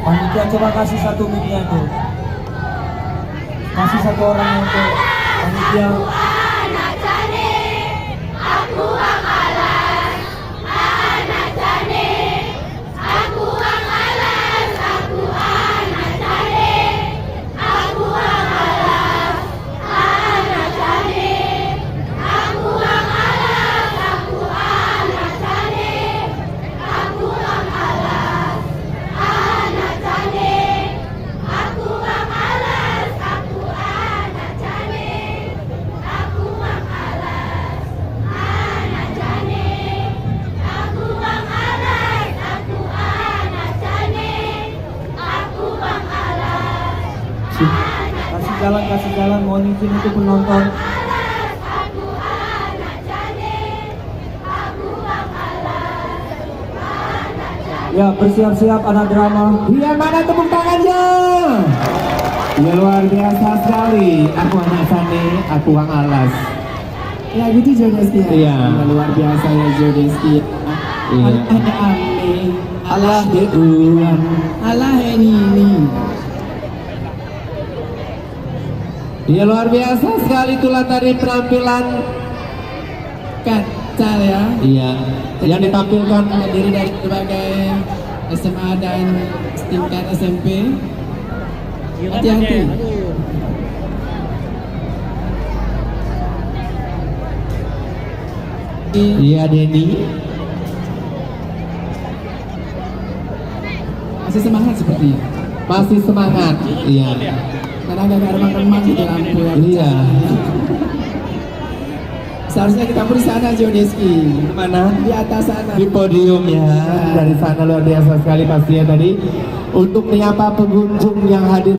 Panitia coba kasih satu miniatur. kasih satu orang untuk panitia. Kasih jalan, mohon izin untuk penonton. Ya, bersiap-siap anak drama. Iya, mana tepuk tangannya? Ya luar biasa sekali. Aku anak Sane, aku Wang Alas. Ya gitu Jodeski ya. Iya. Luar biasa ya Jodeski. Iya. Ada ame. Allah deuan. Allah ini. Ya luar biasa sekali itulah tadi penampilan Kacal ya. iya yang ditampilkan Terdiri dari berbagai SMA dan tingkat SMP. Hati-hati. iya Denny Masih semangat sepertinya. masih semangat iya Karena agak remang-remang gitu lampu ya. iya Seharusnya kita pun di sana Jodeski. mana Di atas sana. di podium ya dari sana luar biasa sekali pastinya tadi untuk menyapa pengunjung yang hadir.